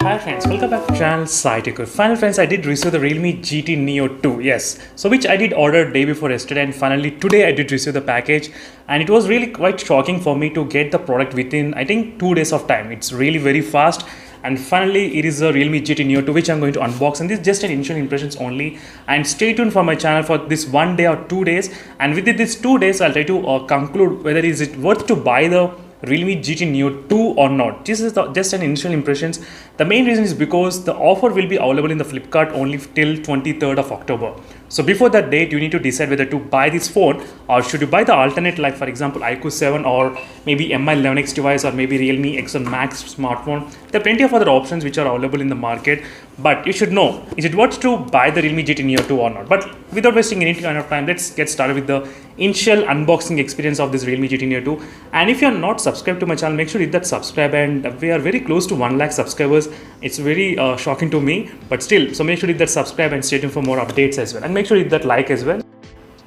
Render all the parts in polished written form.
Hi friends, welcome back to channel SciTech. Finally friends, I did receive the Realme GT Neo 2, yes. So which I did order day before yesterday, and finally today I did receive the package, and it was really quite shocking for me to get the product within I think 2 days of time. It's really very fast, and finally it is the Realme GT Neo 2 which I'm going to unbox, and this is just an initial impressions only, and stay tuned for my channel for this 1 day or 2 days, and within these 2 days I'll try to conclude whether is it worth to buy the Realme GT Neo 2 or not. This is just an initial impressions. The main reason is because the offer will be available in the Flipkart only till 23rd of October. So before that date, you need to decide whether to buy this phone or should you buy the alternate, like for example iQOO 7 or maybe MI 11X device or maybe Realme X1 Max smartphone. There are plenty of other options which are available in the market, but you should know, is it worth to buy the Realme GT Neo 2 or not? But without wasting any kind of time, let's get started with the initial unboxing experience of this Realme GT Neo 2. And if you are not subscribed to my channel, make sure to hit that subscribe, and we are very close to 1 lakh subscribers. It's very shocking to me, but still, so make sure to hit that subscribe and stay tuned for more updates as well, and make sure to hit that like as well.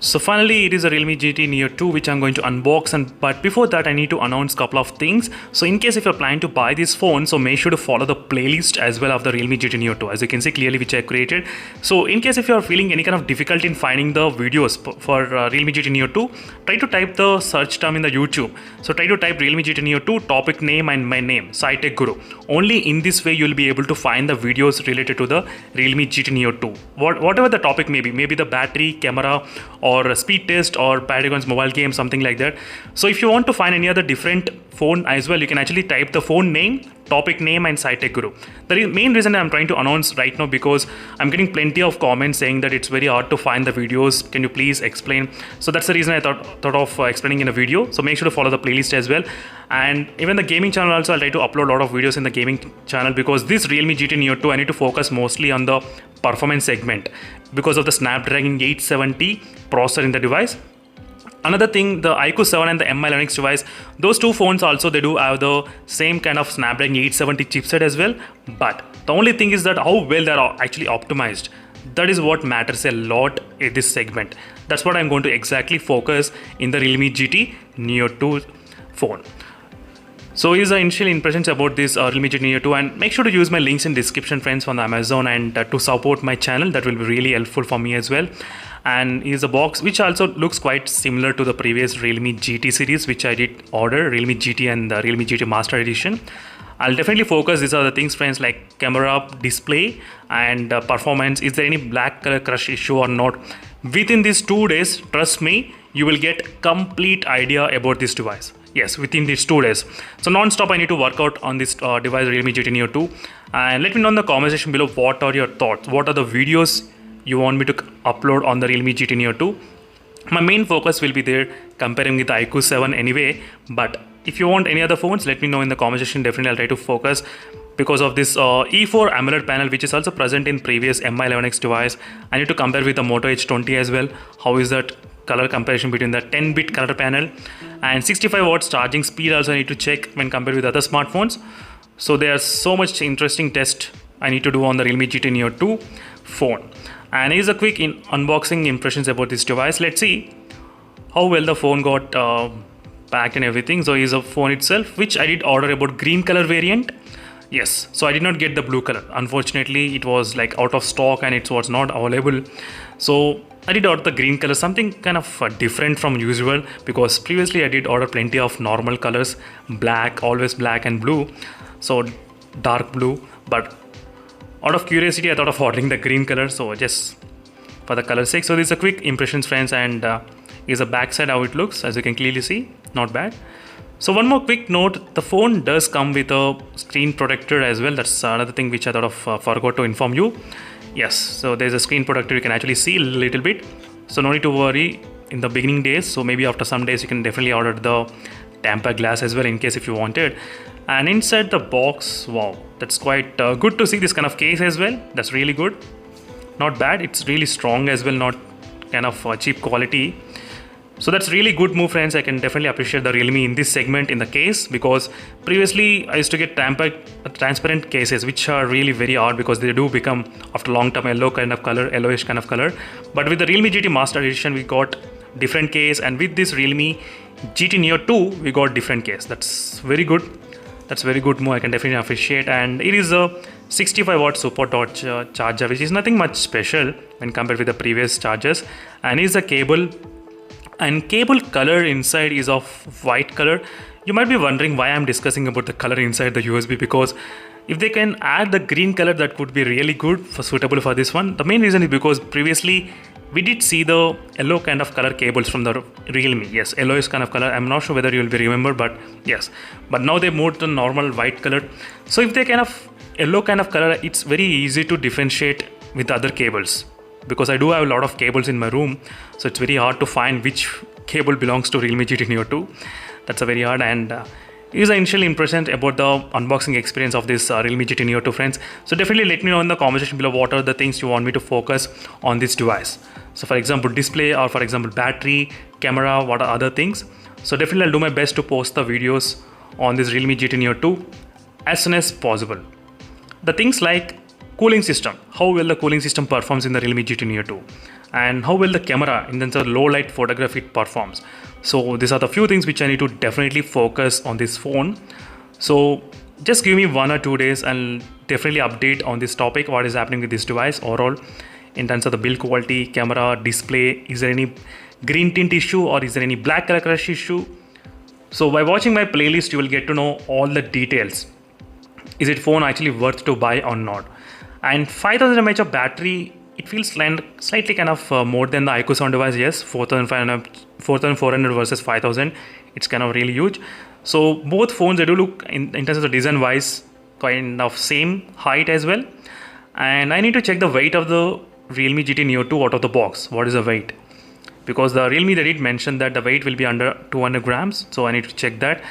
So finally it is a Realme GT Neo 2 which I'm going to unbox, but before that I need to announce a couple of things. So in case if you're planning to buy this phone, so make sure to follow the playlist as well of the Realme GT Neo 2, as you can see clearly, which I created. So in case if you're feeling any kind of difficulty in finding the videos for Realme GT Neo 2, try to type the search term in the YouTube. So try to type Realme GT Neo 2, topic name and my name, SciTech Guru. Only in this way you'll be able to find the videos related to the Realme GT Neo 2. Whatever the topic may be, maybe the battery, camera, or speed test, or Paragon's mobile game, something like that. So if you want to find any other different phone as well, you can actually type the phone name, topic name and SciTech Guru. The main reason I'm trying to announce right now, because I'm getting plenty of comments saying that it's very hard to find the videos, can you please explain? So that's the reason I thought of explaining in a video. So make sure to follow the playlist as well. And even the gaming channel also, I'll try to upload a lot of videos in the gaming channel, because this Realme GT Neo 2 I need to focus mostly on the performance segment because of the Snapdragon 870 processor in the device. Another thing, the iQOO 7 and the MI 11X device, those two phones also, they do have the same kind of Snapdragon 870 chipset as well, but the only thing is that how well they're actually optimized. That is what matters a lot in this segment. That's what I'm going to exactly focus in the Realme GT Neo 2 phone. So here's the initial impressions about this Realme GT Neo 2, and make sure to use my links in description friends from the Amazon, and to support my channel, that will be really helpful for me as well. And here's a box which also looks quite similar to the previous Realme GT series which I did order, Realme GT and the Realme GT Master Edition. I'll definitely focus these are the things friends, like camera, display and performance. Is there any black color crush issue or not? Within these 2 days, trust me, you will get complete idea about this device. Yes, within these 2 days. So non-stop I need to work out on this device, Realme GT Neo 2, and let me know in the comment section below what are your thoughts, what are the videos you want me to upload on the Realme GT Neo 2. My main focus will be there comparing with the iQOO 7 anyway, but if you want any other phones, let me know in the comment section. Definitely I'll try to focus because of this E4 AMOLED panel which is also present in previous MI 11X device. I need to compare with the Moto H20 as well. How is that color comparison between the 10-bit color panel, and 65 watts charging speed also I need to check when compared with other smartphones. So there's so much interesting test I need to do on the Realme GT Neo 2 phone. And here's a quick unboxing impressions about this device. Let's see how well the phone got packed and everything. So here's a phone itself, which I did order about green color variant. Yes, so I did not get the blue color. Unfortunately, it was like out of stock and it was not available. So I did order the green color, something kind of different from usual, because previously I did order plenty of normal colors, black, always black and blue. So dark blue, but out of curiosity I thought of ordering the green color, so just for the color sake. So this is a quick impressions friends, and is a back side how it looks, as you can clearly see, not bad. So one more quick note, the phone does come with a screen protector as well. That's another thing which I thought of forgot to inform you. Yes, so there's a screen protector, you can actually see a little bit, so no need to worry in the beginning days. So maybe after some days you can definitely order the tempered glass as well in case if you wanted. And inside the box, wow, that's quite good to see this kind of case as well. That's really good, not bad. It's really strong as well, not kind of cheap quality. So that's really good move friends. I can definitely appreciate the Realme in this segment in the case, because previously I used to get transparent cases which are really very hard, because they do become after long term yellow kind of color, yellowish kind of color. But with the Realme GT Master Edition we got different case, and with this Realme GT Neo 2 we got different case. That's very good. That's a very good move. I can definitely appreciate. And it is a 65 watt super torch charger, which is nothing much special when compared with the previous chargers. And is a cable, and cable color inside is of white color. You might be wondering why I'm discussing about the color inside the USB, because if they can add the green color, that would be really good for suitable for this one. The main reason is because previously we did see the yellow kind of color cables from the Realme. Yes, yellowish kind of color. I'm not sure whether you will be remember, but yes. But now they moved to normal white color. So if they kind of yellow kind of color, it's very easy to differentiate with other cables, because I do have a lot of cables in my room, so it's very hard to find which cable belongs to Realme GT Neo 2. That's a very hard. And here's the initial impression about the unboxing experience of this Realme GT Neo 2, friends. So definitely let me know in the comment section below what are the things you want me to focus on this device. So for example display, or for example battery, camera, what are other things. So definitely I'll do my best to post the videos on this Realme GT Neo 2 as soon as possible. The things like cooling system, how well the cooling system performs in the Realme GT Neo 2, and how well the camera in terms of low light photography performs. So these are the few things which I need to definitely focus on this phone. So just give me 1 or 2 days and definitely update on this topic, what is happening with this device overall in terms of the build quality, camera, display, is there any green tint issue or is there any black color crush issue. So by watching my playlist you will get to know all the details. Is it phone actually worth to buy or not? And 5000 mAh of battery, it feels slightly kind of more than the iQOO 7 device. Yes, 4400 versus 5000, it's kind of really huge. So both phones, they do look in terms of the design wise kind of same height as well. And I need to check the weight of the Realme GT Neo 2 out of the box. What is the weight? Because the Realme, they did mention that the weight will be under 200 grams. So I need to check that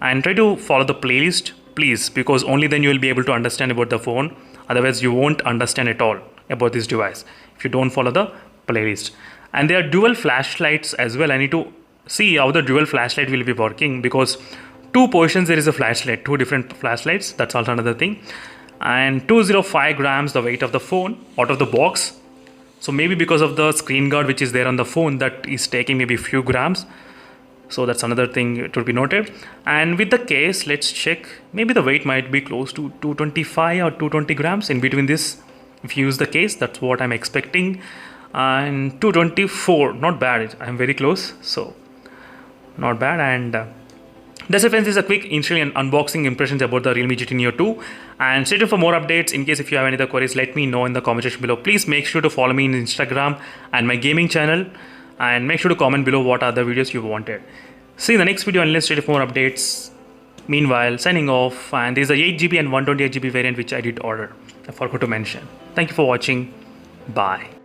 and try to follow the playlist, please, because only then you will be able to understand about the phone. Otherwise you won't understand at all about this device if you don't follow the playlist. And there are dual flashlights as well. I need to see how the dual flashlight will be working, because 2 positions there is a flashlight, 2 different flashlights. That's also another thing. And 205 grams the weight of the phone out of the box. So maybe because of the screen guard which is there on the phone, that is taking maybe a few grams. So that's another thing to be noted. And with the case, let's check. Maybe the weight might be close to 225 or 220 grams in between this. If you use the case, that's what I'm expecting. And 224, not bad. I'm very close, so not bad. And that's it, friends. This is a quick initial and unboxing impressions about the Realme GT Neo 2. And stay tuned for more updates. In case if you have any other queries, let me know in the comment section below. Please make sure to follow me on Instagram and my gaming channel. And make sure to comment below what other videos you wanted. See you in the next video, and let's stay tuned for more updates. Meanwhile, signing off. And there's a 8GB and 128GB variant which I did order. I forgot to mention. Thank you for watching. Bye.